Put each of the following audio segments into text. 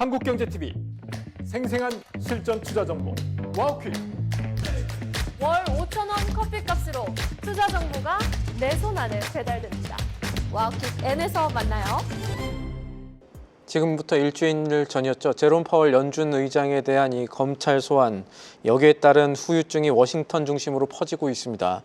한국경제TV 생생한 실전 투자 정보 와우 퀴즈. 월 5,000원 커피값으로 투자 정보가 내 손 안에 배달됩니다. 와우킥 N에서 만나요. 지금부터 일주일 전이었죠. 제롬 파월 연준 의장에 대한 이 검찰 소환, 여기에 따른 후유증이 워싱턴 중심으로 퍼지고 있습니다.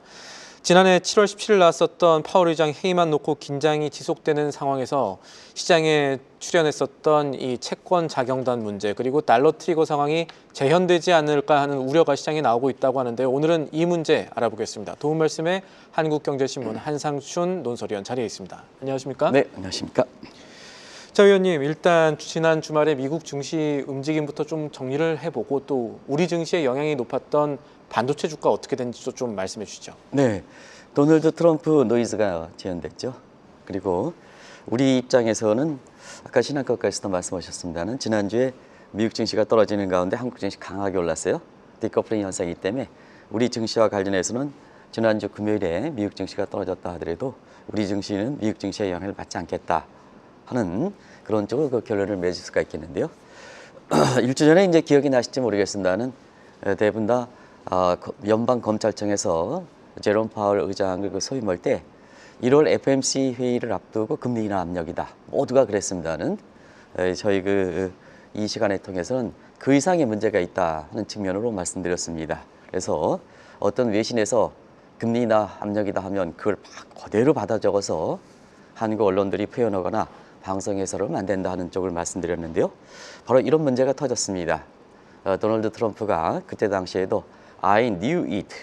지난해 7월 17일 나왔었던 파월 의장 해임안 놓고 긴장이 지속되는 상황에서 시장에 출현했었던 이 채권 자경단 문제, 그리고 달러 트리거 상황이 재현되지 않을까 하는 우려가 시장에 나오고 있다고 하는데요. 오늘은 이 문제 알아보겠습니다. 도움 말씀에 한국경제신문 한상춘 논설위원 자리에 있습니다. 안녕하십니까? 네, 안녕하십니까? 자, 의원님, 일단 지난 주말에 미국 증시 움직임부터 좀 정리를 해보고 또 우리 증시에 영향이 높았던 반도체 주가 어떻게 됐는지도 좀 말씀해 주시죠. 네, 도널드 트럼프 노이즈가 재현됐죠. 그리고 우리 입장에서는 아까 신한커까지도 말씀하셨습니다는 지난주에 미국 증시가 떨어지는 가운데 한국 증시 강하게 올랐어요. 디커플링 현상이기 때문에 우리 증시와 관련해서는 지난주 금요일에 미국 증시가 떨어졌다 하더라도 우리 증시는 미국 증시의 영향을 받지 않겠다 하는 그런 쪽으로 그 결론을 맺을 수가 있겠는데요. 일주 전에 이제 기억이 나실지 모르겠습니다는 대부분 다 연방검찰청에서 제롬 파월 의장을 소위 뭘 때 1월 FOMC 회의를 앞두고 금리 인하 압력이다. 모두가 그랬습니다는 저희 이 시간을 통해서는 그 이상의 문제가 있다 하는 측면으로 말씀드렸습니다. 그래서 어떤 외신에서 금리 인하 압력이다 하면 그걸 그대로 받아 적어서 한국 언론들이 표현하거나 방송에서는 안 된다 하는 쪽을 말씀드렸는데요. 바로 이런 문제가 터졌습니다. 도널드 트럼프가 그때 당시에도 I knew it,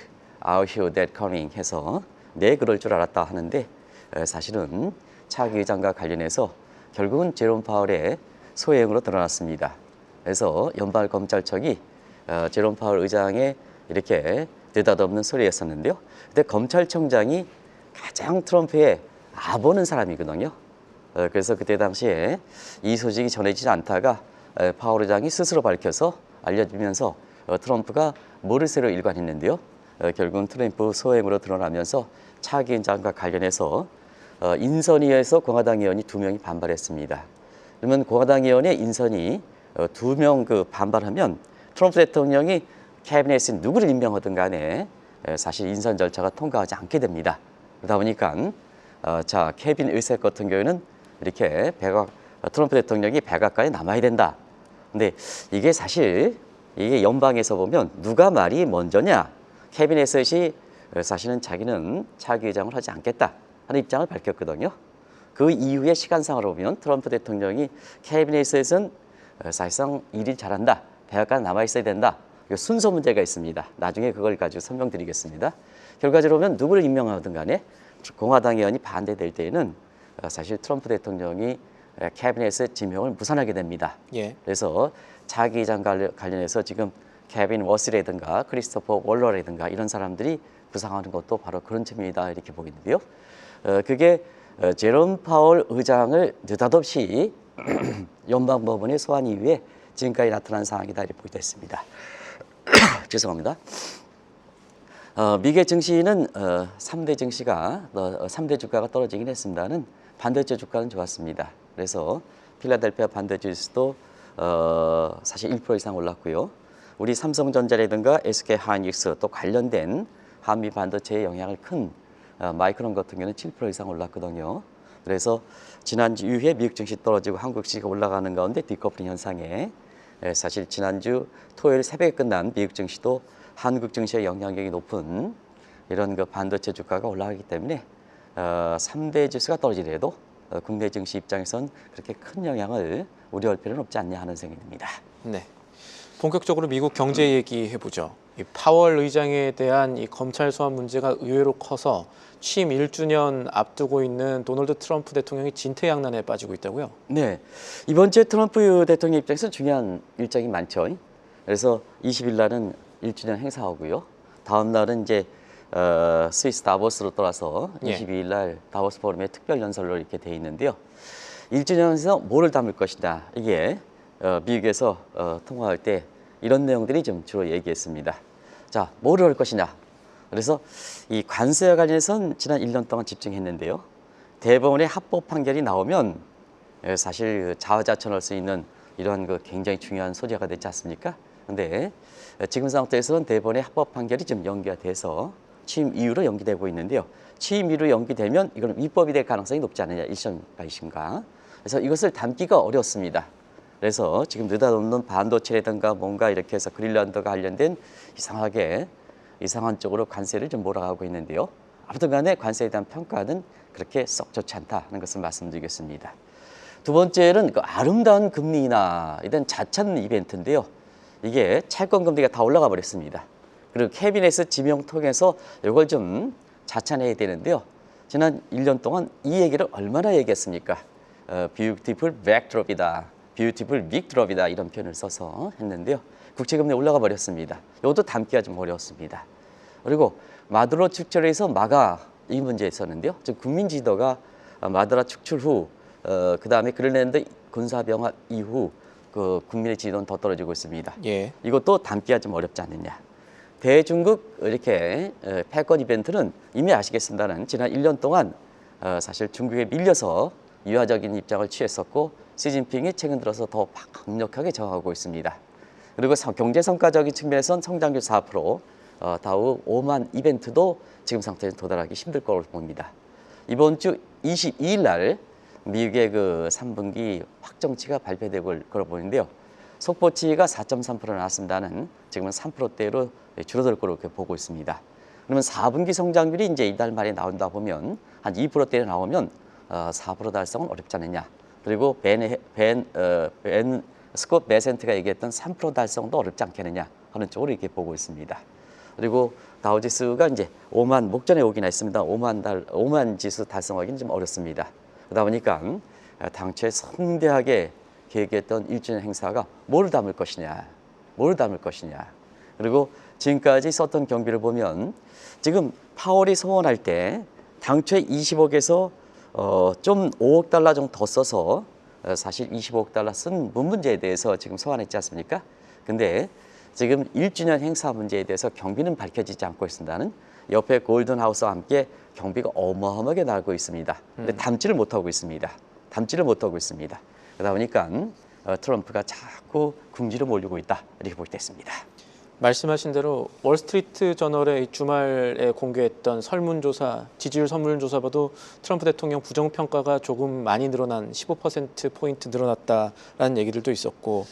I heard that coming 해서 네, 그럴 줄 알았다 하는데 사실은 차기 의장과 관련해서 결국은 제롬 파월의 소행으로 드러났습니다. 그래서 연방검찰청이 제롬 파월 의장의 이렇게 느닷없는 소리였었는데요. 그때 검찰청장이 가장 트럼프의 아보는 사람이거든요. 그래서 그때 당시에 이 소식이 전해지지 않다가 파월 의장이 스스로 밝혀서 알려주면서 트럼프가 모르쇠로 일관했는데요. 결국은 트럼프 소행으로 드러나면서 차기 의장과 관련해서 인선위에서 공화당 의원이 2명이 반발했습니다. 그러면 공화당 의원의 인선이 2명 반발하면 트럼프 대통령이 캐비넷에 누구를 임명하든 간에 사실 인선 절차가 통과하지 않게 됩니다. 그러다 보니까 캐빈 의석 같은 경우에는 이렇게 트럼프 대통령이 백악관에 남아야 된다. 근데 이게 사실 이게 연방에서 보면 누가 말이 먼저냐? 캐비넷이 사실은 자기는 차기 의장을 하지 않겠다 하는 입장을 밝혔거든요. 그 이후의 시간상으로 보면 트럼프 대통령이 캐비넷에서는 사실상 일을 잘한다. 백악관에 남아 있어야 된다. 순서 문제가 있습니다. 나중에 그걸 가지고 설명드리겠습니다. 결과적으로 보면 누구를 임명하든 간에 공화당 의원이 반대될 때에는 사실 트럼프 대통령이 캐비넷의 지명을 무산하게 됩니다. 예. 그래서 차기 의장 관련해서 지금 케빈 워스라든가 크리스토퍼 월러라든가 이런 사람들이 부상하는 것도 바로 그런 측면이다 이렇게 보겠는데요. 그게 제롬 파월 의장을 느닷없이 연방법원의 소환 이후에 지금까지 나타난 상황이다 이렇게 보게 됐습니다. 죄송합니다. 미국의 증시는 3대 증시가 3대 주가가 떨어지긴 했습니다는 반도체 주가는 좋았습니다. 그래서 필라델피아 반도체 지수도 사실 1% 이상 올랐고요. 우리 삼성전자라든가 SK 하이닉스 또 관련된 한미 반도체에 영향을 큰 마이크론 같은 경우는 7% 이상 올랐거든요. 그래서 지난주 이후에 미국 증시 떨어지고 한국 증시가 올라가는 가운데 디커플링 현상에 사실 지난주 토요일 새벽에 끝난 미국 증시도 한국 증시의 영향력이 높은 이런 반도체 주가가 올라가기 때문에 3대 지수가 떨어지더라도 국내 증시 입장에선 그렇게 큰 영향을 우려할 필요는 없지 않냐 하는 생각이 듭니다. 네, 본격적으로 미국 경제 얘기해보죠. 이 파월 의장에 대한 이 검찰 소환 문제가 의외로 커서 취임 1주년 앞두고 있는 도널드 트럼프 대통령이 진퇴양난에 빠지고 있다고요? 네, 이번 주에 트럼프 대통령 입장에서 중요한 일정이 많죠. 그래서 20일 날은 1주년 행사하고요. 다음 날은 이제 스위스 다보스로 떠나서 22일 날 다보스 포럼의 특별 연설로 이렇게 돼 있는데요. 1주년에서 뭐를 담을 것이다. 이게 미국에서 통화할 때 이런 내용들이 좀 주로 얘기했습니다. 자, 뭐를 할 것이냐. 그래서 이 관세와 관련해서는 지난 1년 동안 집중했는데요. 대법원의 합법 판결이 나오면 사실 자화자찬할 수 있는 이러한 그 굉장히 중요한 소재가 되지 않습니까? 근데 지금 상태에서는 대법원의 합법 판결이 좀 연기가 돼서 취임 이후로 연기되고 있는데요. 취임 이후로 연기되면 이건 위법이 될 가능성이 높지 않느냐, 1심과 2심과. 그래서 이것을 담기가 어렵습니다. 그래서 지금 느닷없는 반도체라든가 뭔가 이렇게 해서 그린란드가 관련된 이상한 쪽으로 관세를 좀 몰아가고 있는데요. 아무튼 간에 관세에 대한 평가는 그렇게 썩 좋지 않다는 것을 말씀드리겠습니다. 두 번째는 그 아름다운 금리 인하에 대한 자찬 이벤트인데요. 이게 채권 금리가 다 올라가 버렸습니다. 그리고 캐비넷의 지명 통해서 이걸 좀 자찬해야 되는데요. 지난 1년 동안 이 얘기를 얼마나 얘기했습니까? beautiful backdrop이다, beautiful big drop이다 이런 표현을 써서 했는데요. 국채금리 올라가 버렸습니다. 이것도 담기가 좀 어려웠습니다. 그리고 마두로 축출해서 마가 이 문제 있었는데요. 즉 국민 지도가 마두로 축출 후, 그 다음에 그린란드 군사병합 이후 그 국민의 지도는 더 떨어지고 있습니다. 예. 이것도 담기가 좀 어렵지 않느냐. 대중국 이렇게 패권 이벤트는 이미 아시겠습니다는 지난 1년 동안 사실 중국에 밀려서 유화적인 입장을 취했었고 시진핑이 최근 들어서 더 강력하게 저항하고 있습니다. 그리고 경제 성과적인 측면에선 성장률 4%, 다우 5만 이벤트도 지금 상태에서 도달하기 힘들 거로 봅니다. 이번 주 22일 날 미국의 그 3분기 확정치가 발표되고 걸어 보이는데요. 속보치가 4.3% 나왔습니다는 지금은 3%대로 줄어들 거로 이렇게 보고 있습니다. 그러면 4분기 성장률이 이제 이달 말에 나온다 보면 한 2%대로 나오면 4% 달성은 어렵지 않느냐. 그리고 스콧 베센트가 얘기했던 3% 달성도 어렵지 않겠느냐 하는 쪽으로 이렇게 보고 있습니다. 그리고 다우지수가 이제 5만 목전에 오긴 했습니다. 5만 지수 달성하기는 좀 어렵습니다. 그러다 보니까 당초에 성대하게 계획했던 1주년 행사가 뭘 담을 것이냐, 그리고 지금까지 썼던 경비를 보면 지금 파월이 소원할 때 당초에 20억에서 좀 5억 달러 정도 더 써서 사실 25억 달러 쓴 문제에 대해서 지금 소환했지 않습니까? 근데 지금 1주년 행사 문제에 대해서 경비는 밝혀지지 않고 있습니다는 옆에 골든하우스와 함께 경비가 어마어마하게 나오고 있습니다. 근데 담지를 못하고 있습니다. 그러다 보니까 트럼프가 자꾸 궁지로 몰리고 있다 이렇게 볼 때 있습니다. 말씀하신 대로 월스트리트 저널의 주말에 공개했던 설문조사, 지지율 설문조사 봐도 트럼프 대통령 부정평가가 조금 많이 늘어난 15%포인트 늘어났다라는 얘기들도 있었고,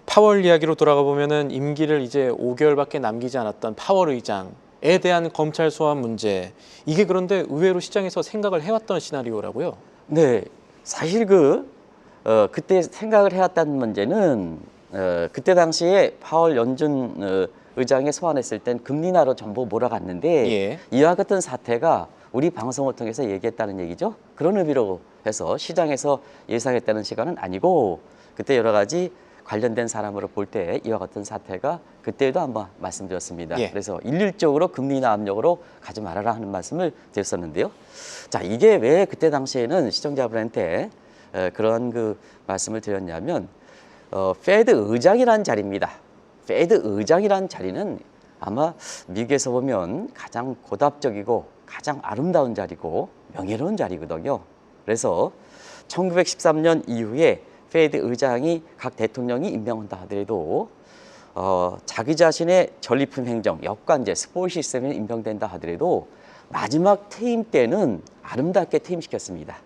파월 이야기로 돌아가 보면은 임기를 이제 5개월밖에 남기지 않았던 파월 의장에 대한 검찰 소환 문제, 이게 그런데 의외로 시장에서 생각을 해왔던 시나리오라고요? 네, 사실 그때 생각을 해왔다는 문제는 그때 당시에 파월 연준 의장이 소환했을 땐 금리 인하로 전부 몰아갔는데 예. 이와 같은 사태가 우리 방송을 통해서 얘기했다는 얘기죠. 그런 의미로 해서 시장에서 예상했다는 시간은 아니고, 그때 여러 가지 관련된 사람으로 볼 때 이와 같은 사태가 그때도 한번 말씀드렸습니다. 예. 그래서 일률적으로 금리 인하 압력으로 가지 말아라 하는 말씀을 드렸었는데요. 자, 이게 왜 그때 당시에는 시청자분한테 그런 그 말씀을 드렸냐면, 페드 의장이라는 자리입니다. 페드 의장이라는 자리는 아마 미국에서 보면 가장 고답적이고 가장 아름다운 자리고 명예로운 자리거든요. 그래서 1913년 이후에 페드 의장이 각 대통령이 임명한다 하더라도 자기 자신의 전리품 행정, 역관제, 스포일 시스템에 임명된다 하더라도 마지막 퇴임 때는 아름답게 퇴임시켰습니다.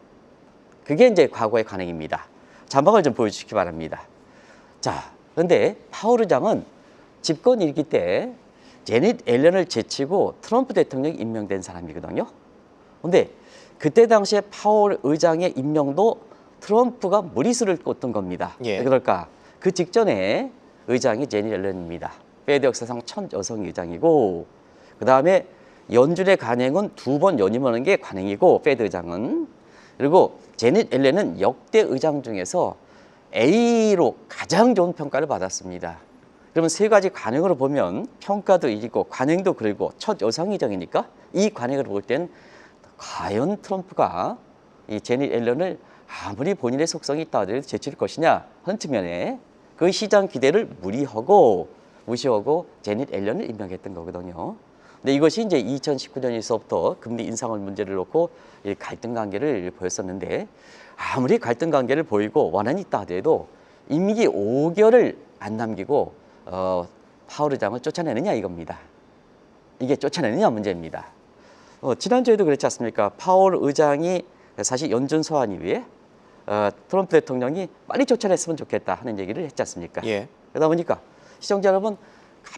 그게 이제 과거의 관행입니다. 자막을 좀 보여주시기 바랍니다. 자, 그런데 파월 의장은 집권 1기 때 제닛 앨런을 제치고 트럼프 대통령이 임명된 사람이거든요. 그런데 그때 당시에 파월 의장의 임명도 트럼프가 무리수를 꽂던 겁니다. 예. 왜 그럴까? 그 직전에 의장이 제닛 앨런입니다. 페드 역사상 첫 여성 의장이고, 그 다음에 연준의 관행은 2번 연임하는 게 관행이고, 페드 의장은. 그리고 제닛 앨런은 역대 의장 중에서 A로 가장 좋은 평가를 받았습니다. 그러면 세 가지 관행으로 보면 평가도 이기고 관행도 그리고 첫 여성 의장이니까 이 관행을 볼 땐 과연 트럼프가 이 제닛 앨런을 아무리 본인의 속성이 있다 하더라도 제칠 것이냐 하는 측면에 그 시장 기대를 무시하고 제닛 앨런을 임명했던 거거든요. 근데 이것이 이제 2019년에서부터 금리 인상을 문제를 놓고 갈등 관계를 보였었는데, 아무리 갈등 관계를 보이고 원한이 있다 하더라도 임기 5개월을 안 남기고 파월 의장을 쫓아내느냐 이겁니다. 이게 쫓아내느냐 문제입니다. 지난주에도 그렇지 않습니까? 파월 의장이 사실 연준 소환 이후에 트럼프 대통령이 빨리 쫓아냈으면 좋겠다 하는 얘기를 했지 않습니까? 예. 그러다 보니까 시청자 여러분,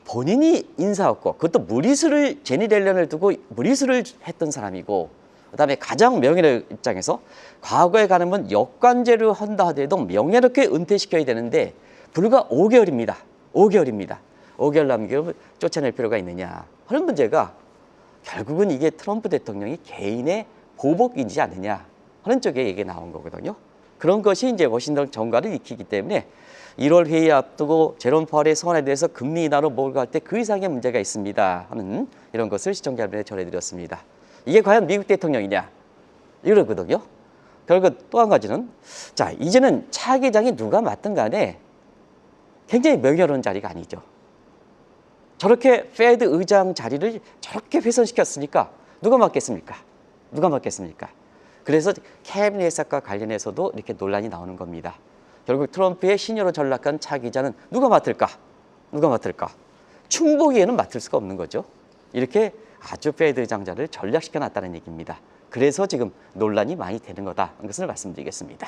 본인이 인사했고 그것도 무리수를 제니 렐런을 두고 무리수를 했던 사람이고, 그다음에 가장 명예의 입장에서 과거에 가능한 역관제를 한다 하더라도 명예롭게 은퇴시켜야 되는데 불과 5개월입니다. 5개월 남기고 쫓아낼 필요가 있느냐 하는 문제가 결국은 이게 트럼프 대통령이 개인의 보복이지 않느냐 하는 쪽에 얘기가 나온 거거든요. 그런 것이 이제 워싱턴 정가를 익히기 때문에 1월 회의 앞두고 제롬 파월의 소환에 대해서 금리 인하로 몰고 갈 때 그 이상의 문제가 있습니다 하는 이런 것을 시청자 여러분에 전해드렸습니다. 이게 과연 미국 대통령이냐 이러거든요. 그리고 또 한 가지는, 자, 이제는 차기장이 누가 맡든 간에 굉장히 명예로운 자리가 아니죠. 저렇게 페드 의장 자리를 저렇게 훼손시켰으니까 누가 맡겠습니까? 그래서 캐비넷과 관련해서도 이렇게 논란이 나오는 겁니다. 결국 트럼프의 신여로 전락한 차기자는 누가 맡을까? 충보기에는 맡을 수가 없는 거죠. 이렇게 아주 페드 의장자를 전락시켜 놨다는 얘기입니다. 그래서 지금 논란이 많이 되는 거다. 그것을 말씀드리겠습니다.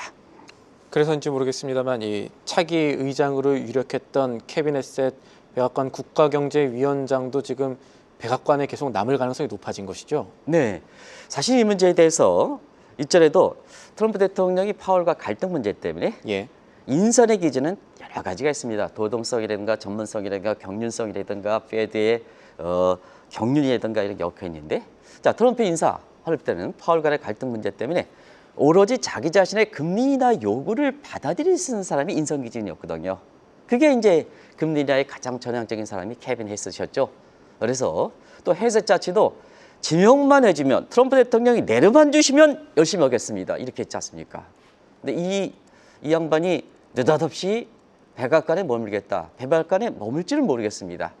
그래서인지 모르겠습니다만 이 차기 의장으로 유력했던 캐비넷의 백악관 국가경제위원장도 지금 백악관에 계속 남을 가능성이 높아진 것이죠. 네, 사실 이 문제에 대해서 이전에도 트럼프 대통령이 파월과 갈등 문제 때문에 예. 인선의 기준은 여러 가지가 있습니다. 도덕성이라든가 전문성이라든가 경륜성이라든가 페드의 경륜이라든가 이런 엮여 있는데, 자, 트럼프 인사할 때는 파월 간의 갈등 문제 때문에 오로지 자기 자신의 금리 인하 요구를 받아들일 수 있는 사람이 인선 기준이었거든요. 그게 이제 금리 인하의 가장 전향적인 사람이 케빈 해스셨죠. 그래서 또 해스 자체도 지명만 해주면, 트럼프 대통령이 내려만 주시면 열심히 하겠습니다 이렇게 했지 않습니까? 근데 이 양반이 느닷없이 백악관에 머물겠다, 백악관에 머물지를 모르겠습니다.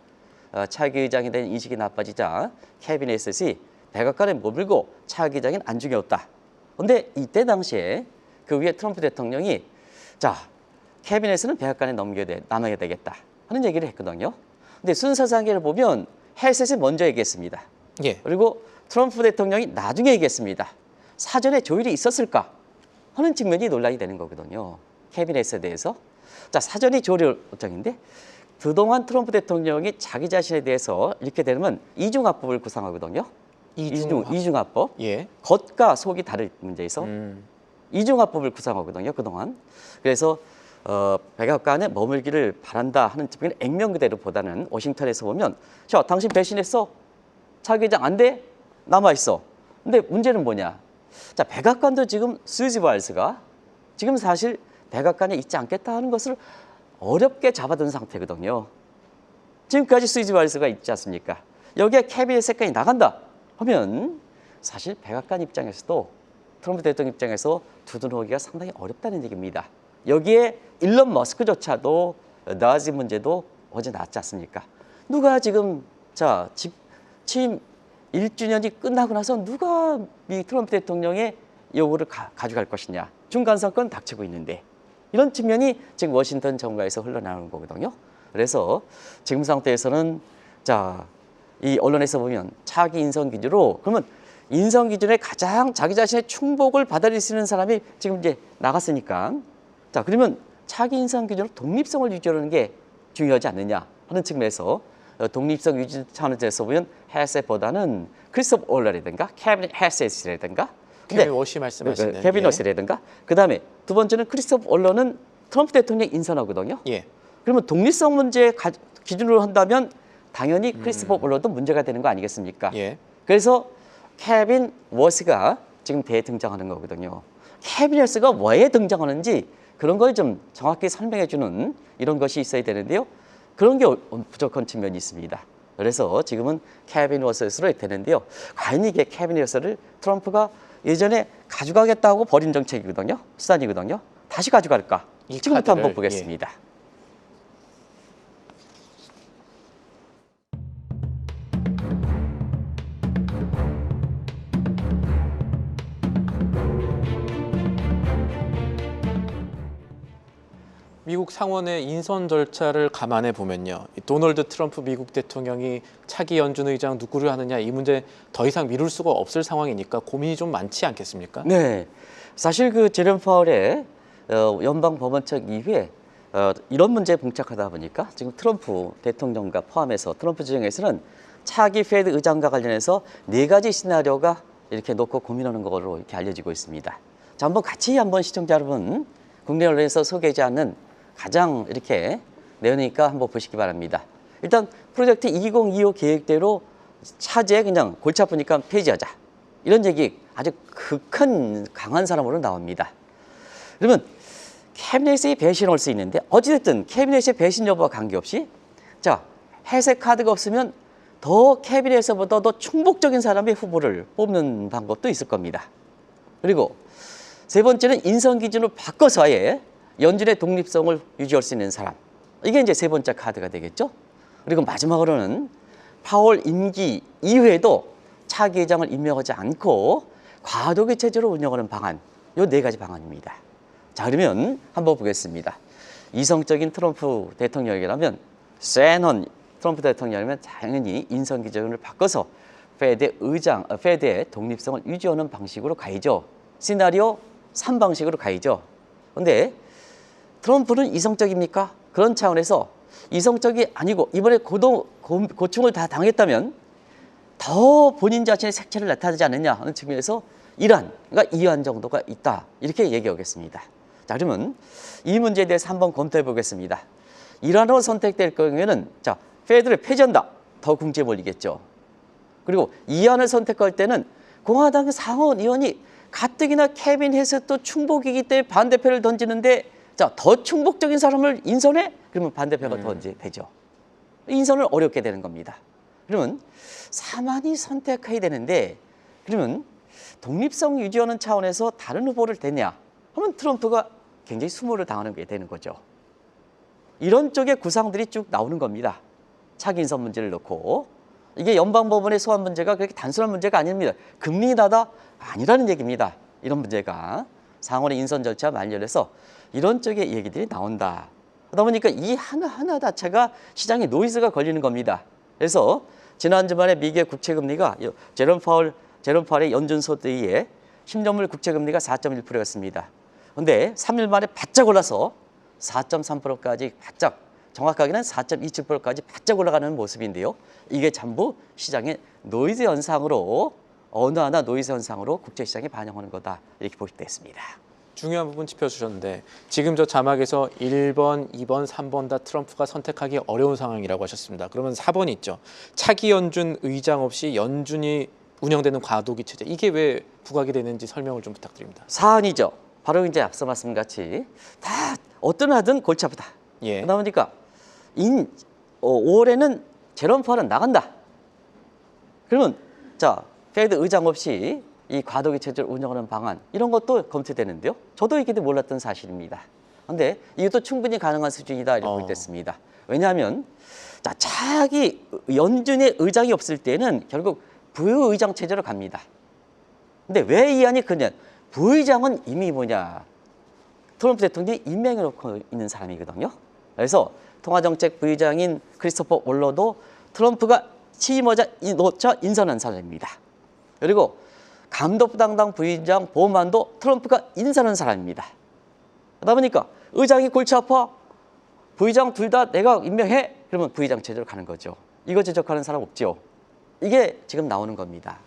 차기 의장에 대한 인식이 나빠지자 캐비넷이 백악관에 머물고 차기 의장은 안중에 없다. 근데 이때 당시에 그 위에 트럼프 대통령이, 자, 캐비넷은 백악관에 남아야 되겠다 하는 얘기를 했거든요. 근데 순서상계를 보면 헬셋이 먼저 얘기했습니다. 예. 그리고 트럼프 대통령이 나중에 얘기했습니다. 사전에 조율이 있었을까 하는 측면이 논란이 되는 거거든요. 캐비넷에 대해서. 자, 사전에 조율 입장인데, 그동안 트럼프 대통령이 자기 자신에 대해서 이렇게 되면 이중화법을 구상하거든요. 이중화법. 예. 겉과 속이 다를 문제에서 이중화법을 구상하거든요, 그동안. 그래서 백악관에 머물기를 바란다 하는 측면을 액면 그대로 보다는 워싱턴에서 보면, 자, 당신 배신했어? 차기 의장 안 돼? 남아있어. 근데 문제는 뭐냐? 자, 백악관도 지금 수지 바일스가 지금 사실 백악관에 있지 않겠다 하는 것을 어렵게 잡아둔 상태거든요. 지금까지 수지 바일스가 있지 않습니까? 여기에 캐비넷 색깔이 나간다 하면 사실 백악관 입장에서도 트럼프 대통령 입장에서 두둔하기가 상당히 어렵다는 얘기입니다. 여기에 일론 머스크조차도 나지 문제도 어제 나왔지 않습니까? 누가 지금, 자, 취임 1주년이 끝나고 나서 누가 미 트럼프 대통령의 요구를 가져갈 것이냐. 중간선권 닥치고 있는데, 이런 측면이 지금 워싱턴 정가에서 흘러나오는 거거든요. 그래서 지금 상태에서는, 자, 이 언론에서 보면 차기 인선 기준으로, 그러면 인선 기준에 가장 자기 자신의 충복을 받아들일 수 있는 사람이 지금 이제 나갔으니까, 자, 그러면 차기 인선 기준으로 독립성을 유지하는 게 중요하지 않느냐 하는 측면에서 독립성 유지 차원에서 보면 해셋보다는 크리스토퍼 올러라든가 캐비닛 해셋이라든가, 케빈 워시 말씀하시는 케빈 워시라든가, 그 다음에 두 번째는 크리스토퍼 올러는 트럼프 대통령 인선하거든요. 예. 그러면 독립성 문제 기준으로 한다면 당연히 크리스토퍼 올러도 문제가 되는 거 아니겠습니까? 예. 그래서 케빈 워시가 지금 대등장하는 거거든요. 케빈 워시가 왜 등장하는지 그런 걸 좀 정확히 설명해 주는 이런 것이 있어야 되는데요. 그런 게 부족한 측면이 있습니다. 그래서 지금은 케빈 워시로 되는데요. 과연 이게 케빈 워시를 트럼프가 예전에 가져가겠다고 버린 정책이거든요. 수단이거든요. 다시 가져갈까? 이 지금부터 카드를, 한번 보겠습니다. 미국 상원의 인선 절차를 감안해 보면요, 이 도널드 트럼프 미국 대통령이 차기 연준 의장 누구를 하느냐 이 문제 더 이상 미룰 수가 없을 상황이니까 고민이 좀 많지 않겠습니까? 네, 사실 그 제롬 파월의 연방 법원책 이후에 이런 문제에 봉착하다 보니까 지금 트럼프 대통령과 포함해서 트럼프 지정에서는 차기 페드 의장과 관련해서 4가지 시나리오가 이렇게 놓고 고민하는 것으로 이렇게 알려지고 있습니다. 자, 한번 시청자 여러분, 국내 언론에서 소개하지 않는 가장 이렇게 내용이니까 한번 보시기 바랍니다. 일단 프로젝트 2025 계획대로 차제 그냥 골치 아프니까 폐지하자, 이런 얘기 아주 극한 강한 사람으로 나옵니다. 그러면 캐비넷의 배신을 할 수 있는데, 어찌됐든 캐비넷의 배신 여부와 관계없이 자, 회색 카드가 없으면 더 캐비넷에서보다 더 충복적인 사람의 후보를 뽑는 방법도 있을 겁니다. 그리고 세 번째는 인선 기준을 바꿔서 아예 연준의 독립성을 유지할 수 있는 사람, 이게 이제 세 번째 카드가 되겠죠. 그리고 마지막으로는 파월 임기 이후에도 차기 회장을 임명하지 않고 과도기 체제로 운영하는 방안, 이 4가지 방안입니다. 자, 그러면 한번 보겠습니다. 이성적인 트럼프 대통령이라면, 센 트럼프 대통령이라면 당연히 인선 기준을 바꿔서 페드의 독립성을 유지하는 방식으로 가야죠. 시나리오 3 방식으로 가야죠. 그런데 트럼프는 이성적입니까? 그런 차원에서 이성적이 아니고 이번에 고충을 다 당했다면 더 본인 자신의 색채를 나타내지 않느냐 하는 측면에서 그러니까 이해한 정도가 있다, 이렇게 얘기하겠습니다. 자, 그러면 이 문제에 대해서 한번 검토해 보겠습니다. 이란으로 선택될 경우에는 자, 페드를 폐지한다, 더 궁지에 몰리겠죠. 그리고 이안을 선택할 때는 공화당 상원 의원이 가뜩이나 케빈 해셋도 충복이기 때문에 반대표를 던지는데, 자, 더 충복적인 사람을 인선해? 그러면 반대표가 더 이제 되죠. 인선을 어렵게 되는 겁니다. 그러면 사만이 선택해야 되는데, 그러면 독립성 유지하는 차원에서 다른 후보를 대냐 하면 트럼프가 굉장히 수모를 당하는 게 되는 거죠. 이런 쪽의 구상들이 쭉 나오는 겁니다. 차기 인선 문제를 놓고. 이게 연방법원의 소환 문제가 그렇게 단순한 문제가 아닙니다. 금리 인하다 아니라는 얘기입니다. 이런 문제가 상원의 인선 절차 만료해서 이런 쪽의 얘기들이 나온다. 그러다 보니까 이 하나하나 자체가 시장에 노이즈가 걸리는 겁니다. 그래서 지난 주말에 미국의 국채금리가 제롬 파월의 연준 소대의 10년물 국채금리가 4.1%였습니다. 그런데 3일 만에 바짝 올라서 4.3%까지 바짝, 정확하게는 4.27%까지 바짝 올라가는 모습인데요. 이게 전부 시장의 노이즈 현상으로, 어느 하나 노이즈 현상으로 국제시장에 반영하는 거다, 이렇게 볼 수 있습니다. 중요한 부분 짚어주셨는데, 지금 저 자막에서 1번, 2번, 3번 다 트럼프가 선택하기 어려운 상황이라고 하셨습니다. 그러면 4번이 있죠. 차기 연준 의장 없이 연준이 운영되는 과도기 체제, 이게 왜 부각이 되는지 설명을 좀 부탁드립니다. 사안이죠. 바로 이제 앞서 말씀같이 다 어떤 하든 골치 아프다. 예. 그러다 보니까 5월에는 제롬 파월은 나간다. 그러면 자, 페드 의장 없이 이 과도기 체제를 운영하는 방안, 이런 것도 검토되는데요. 저도 이게 몰랐던 사실입니다. 그런데 이것도 충분히 가능한 수준이다, 이렇게 볼 때 있습니다. 왜냐하면 자, 차기 연준의 의장이 없을 때는 결국 부의장 체제로 갑니다. 근데 왜 이 안이 그냐? 부의장은 이미 트럼프 대통령이 임명해 놓고 있는 사람이거든요. 그래서 통화정책 부의장인 크리스토퍼 월러도 트럼프가 취임하자 인선한 사람입니다. 그리고 감독부당당 부의장 보만도 트럼프가 인선한 사람입니다. 그러다 보니까 의장이 골치 아파, 부의장 둘 다 내가 임명해, 그러면 부의장 체제로 가는 거죠. 이거 제적하는 사람 없죠. 이게 지금 나오는 겁니다.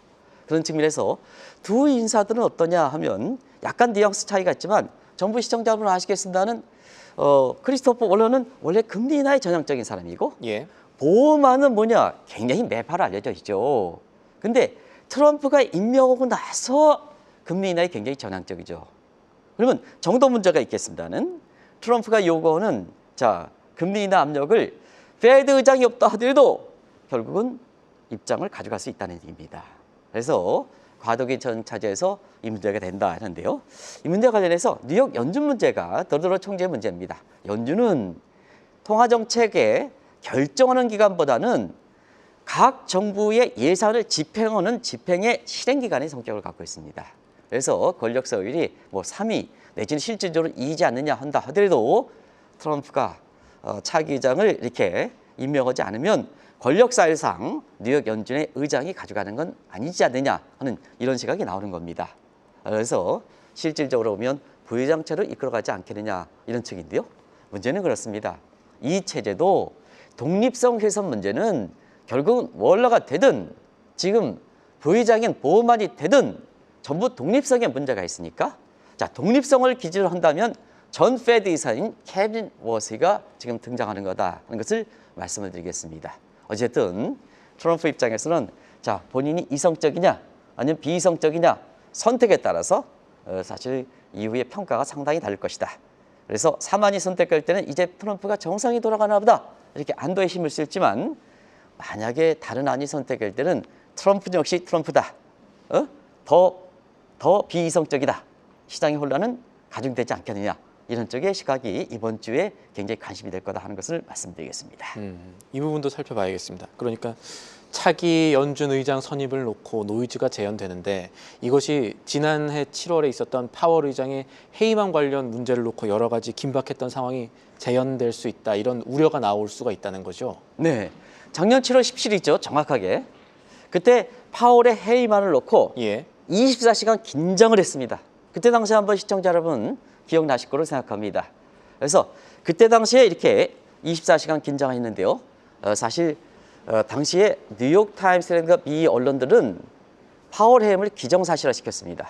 그런 측면에서 두 인사들은 어떠냐 하면 약간 뉘앙스 차이가 있지만, 정부 시청자분은 아시겠습니다는 크리스토퍼 월러는 원래 금리 인하에 전향적인 사람이고, 예. 보험안은 굉장히 매파로 알려져 있죠. 근데 트럼프가 임명하고 나서 금리 인하에 굉장히 전향적이죠. 그러면 정도 문제가 있겠습니다는, 트럼프가 요구하는 금리 인하 압력을 페드 의장이 없다 하더라도 결국은 입장을 가져갈 수 있다는 얘기입니다. 그래서 과도기 차제에서 이 문제가 된다 하는데요. 이 문제와 관련해서 뉴욕 연준 문제가 더더러 총재 문제입니다. 연준은 통화정책에 결정하는 기관보다는 각 정부의 예산을 집행하는 집행의 실행기관의 성격을 갖고 있습니다. 그래서 권력 서열이 3위 내지는 실질적으로 2이지 않느냐 한다 하더라도 트럼프가 차기 의장을 이렇게 임명하지 않으면 권력 사실상 뉴욕 연준의 의장이 가져가는 건 아니지 않느냐 하는 이런 시각이 나오는 겁니다. 그래서 실질적으로 보면 부의장체로 이끌어가지 않겠느냐 이런 측인데요. 문제는 그렇습니다. 이 체제도 독립성 훼손 문제는 결국은 월러가 되든 지금 부의장인 보우만이 되든 전부 독립성에 문제가 있으니까 자, 독립성을 기준으로 한다면 전 페드 이사인 케빈 워시가 지금 등장하는 거다 하는 것을 말씀을 드리겠습니다. 어쨌든 트럼프 입장에서는 자, 본인이 이성적이냐 아니면 비이성적이냐 선택에 따라서 사실 이후의 평가가 상당히 다를 것이다. 그래서 사만이 선택할 때는 이제 트럼프가 정상이 돌아가나 보다 이렇게 안도의 힘을 쓸지만 만약에 다른 안이 선택할 때는 트럼프 역시 트럼프다. 더 비이성적이다. 시장의 혼란은 가중되지 않겠느냐. 이런 쪽의 시각이 이번 주에 굉장히 관심이 될 거다 하는 것을 말씀드리겠습니다. 이 부분도 살펴봐야겠습니다. 그러니까 차기 연준 의장 선임을 놓고 노이즈가 재현되는데 이것이 지난해 7월에 있었던 파월 의장의 해임안 관련 문제를 놓고 여러 가지 긴박했던 상황이 재현될 수 있다. 이런 우려가 나올 수가 있다는 거죠. 네, 작년 7월 17일이죠. 정확하게. 그때 파월의 해임안을 놓고 예. 24시간 긴장을 했습니다. 그때 당시 한번 시청자 여러분 기억나실 거로 생각합니다. 그래서 그때 당시에 이렇게 24시간 긴장을 했는데요. 사실 당시에 뉴욕타임스라든가 미 언론들은 파월 해임을 기정사실화 시켰습니다.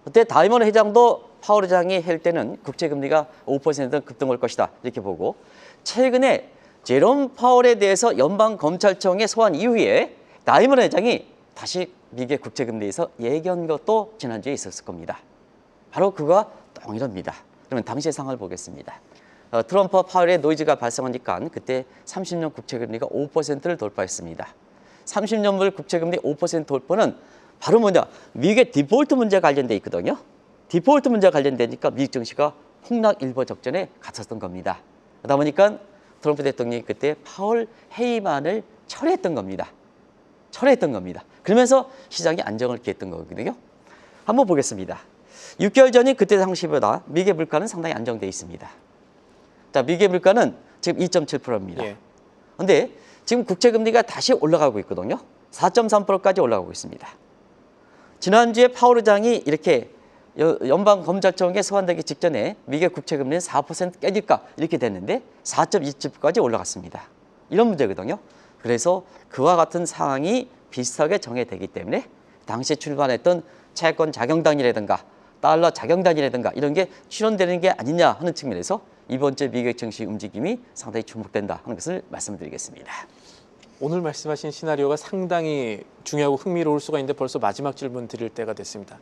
그때 다이먼 회장도 파월 회장이 할 때는 국채금리가 5% 급등할 것이다 이렇게 보고 최근에 제롬 파월에 대해서 연방검찰청에 소환 이후에 다이먼 회장이 다시 미국의 국채금리에서 얘기한 것도 지난주에 있었을 겁니다. 바로 그가 동일합니다. 그러면 당시의 상황을 보겠습니다. 트럼프와 파월의 노이즈가 발생하니까 그때 30년 국채금리가 5%를 돌파했습니다. 30년물 국채금리 5% 돌파는 바로 뭐냐? 미국의 디폴트 문제가 관련돼 있거든요. 디폴트 문제가 관련되니까 미국 증시가 폭락일보 적전에 갇혔던 겁니다. 그러다 보니까 트럼프 대통령이 그때 파월 해임안을 철회했던 겁니다. 그러면서 시장이 안정을 기했던 거거든요. 한번 보겠습니다. 6개월 전인 그때 당시보다 미국의 물가는 상당히 안정돼 있습니다. 자, 미국의 물가는 지금 2.7%입니다. 그런데 지금 국채금리가 다시 올라가고 있거든요. 4.3%까지 올라가고 있습니다. 지난주에 파월 의장이 이렇게 연방검찰청에 소환되기 직전에 미국의 국채금리는 4% 깨질까 이렇게 됐는데 4.27%까지 올라갔습니다. 이런 문제거든요. 그래서 그와 같은 상황이 비슷하게 정해되기 때문에 당시에 출발했던 채권 자경단이라든가 달러 자경단이라든가 이런 게 실현되는 게 아니냐 하는 측면에서 이번 주 미국 증시 움직임이 상당히 주목된다 하는 것을 말씀드리겠습니다. 오늘 말씀하신 시나리오가 상당히 중요하고 흥미로울 수가 있는데 벌써 마지막 질문 드릴 때가 됐습니다.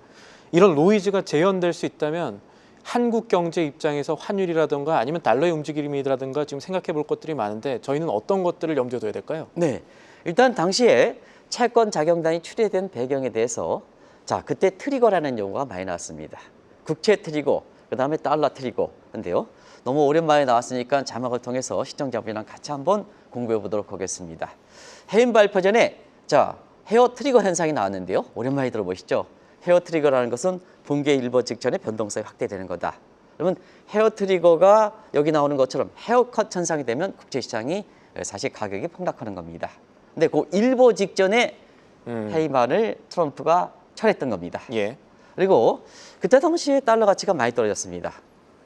이런 노이즈가 재현될 수 있다면 한국 경제 입장에서 환율이라든가 아니면 달러의 움직임이라든가 지금 생각해 볼 것들이 많은데 저희는 어떤 것들을 염두에 둬야 될까요? 네, 일단 당시에 채권 자경단이 출시된 배경에 대해서 자, 그때 트리거라는 용어가 많이 나왔습니다. 국채 트리거, 그 다음에 달러 트리거인데요. 너무 오랜만에 나왔으니까 자막을 통해서 시청자분이랑 같이 한번 공부해 보도록 하겠습니다. 해임 발표 전에 자, 헤어 트리거 현상이 나왔는데요. 오랜만에 들어보시죠. 헤어 트리거라는 것은 붕괴 일보 직전에 변동성이 확대되는 거다. 그러면 헤어 트리거가 여기 나오는 것처럼 헤어컷 현상이 되면 국제시장이 사실 가격이 폭락하는 겁니다. 근데 그 일보 직전에 해임안을 트럼프가 철회했던 겁니다. 예. 그리고 그때 당시에 달러 가치가 많이 떨어졌습니다.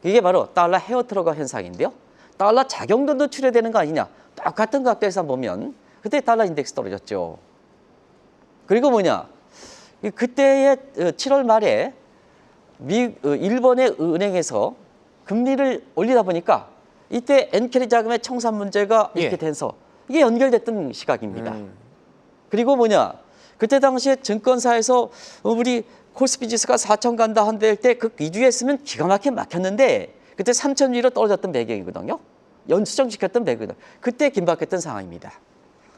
이게 바로 달러 헤어 트리거 현상인데요. 달러 자경단도 출회되는 거 아니냐. 똑같은 각도에서 보면 그때 달러 인덱스 떨어졌죠. 그리고 뭐냐. 그때의 7월 말에 일본의 은행에서 금리를 올리다 보니까 이때 엔캐리 자금의 청산 문제가 이렇게 돼서 이게 연결됐던 시각입니다. 그리고 뭐냐. 그때 당시에 증권사에서 우리 코스피 지수가 4천 간다 한데 그 기준했으면 기가 막히게 막혔는데 그때 3천 위로 떨어졌던 배경이거든요. 연수정시켰던 배경이거든요. 그때 긴박했던 상황입니다.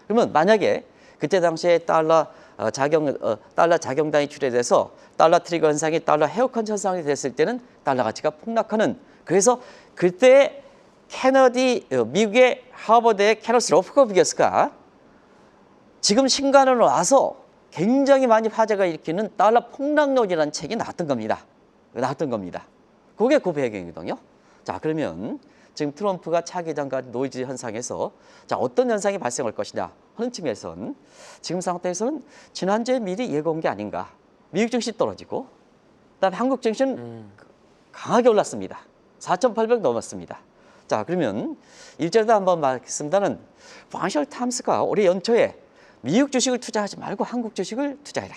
그러면 만약에 그때 당시에 달러 자경단이 출해돼서 달러 트리거 현상이 달러 헤어컨 현상이 됐을 때는 달러 가치가 폭락하는 그래서 그때 미국의 하버드의 캐너스 로프코비겨스가 지금 신간으로 와서 굉장히 많이 화제가 일으키는 달러 폭락론이라는 책이 나왔던 겁니다. 그게 그 배경이거든요. 자, 그러면 지금 트럼프가 차기 장관 노이즈 현상에서 자 어떤 현상이 발생할 것이냐 하는 측면에서는 지금 상태에서는 지난주에 미리 예고한 게 아닌가. 미국 증시 떨어지고 그다음에 한국 증시는 강하게 올랐습니다. 4,800 넘었습니다. 자 그러면 일전에도 한번 말했습니다는 파이낸셜 타임스가 올해 연초에 미국 주식을 투자하지 말고 한국 주식을 투자해라.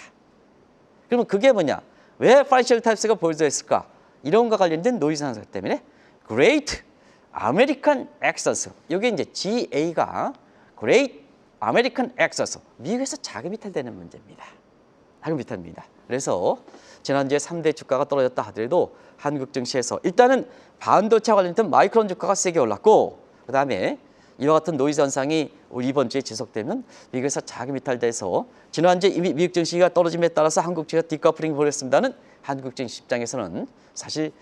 그러면 그게 뭐냐? 왜 파이낸셜 타임스가 보여줬을까? 이런 것과 관련된 노이즈 현상 때문에 Great American Exodus. 이게 이제 GA가 Great American Exodus. 미국에서 자금 이탈되는 문제입니다. 자금 이탈입니다. 그래서 지난주에 3대 주가가 떨어졌다 하더라도 한국 증시에서 일단은 반도체 관련된 마이크론 주가가 세게 올랐고 그다음에 이와 같은 노이즈 현상이 이번 주에 지속되면 미국에서 자금 이탈돼서 지난주에 이미 미국 증시가 떨어짐에 따라서 한국 증시가 디커플링 벌였습니다는 한국 증시 입장에서는 사실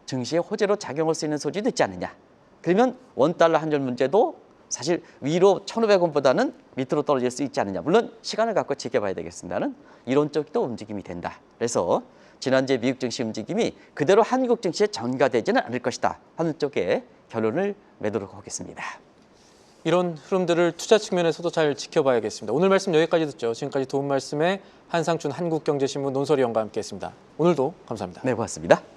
증시의 호재로 작용할 수 있는 소지도 있지 않느냐. 그러면 원달러 환율 문제도 사실 위로 1,500원보다는 밑으로 떨어질 수 있지 않느냐. 물론 시간을 갖고 지켜봐야 되겠습니다는 이론적도 움직임이 된다. 그래서 지난주에 미국 증시 움직임이 그대로 한국 증시에 전가되지는 않을 것이다 하는 쪽에 결론을 내도록 하겠습니다. 이런 흐름들을 투자 측면에서도 잘 지켜봐야겠습니다. 오늘 말씀 여기까지 듣죠. 지금까지 도움 말씀에 한상춘 한국경제신문 논설위원과 함께했습니다. 오늘도 감사합니다. 네, 고맙습니다.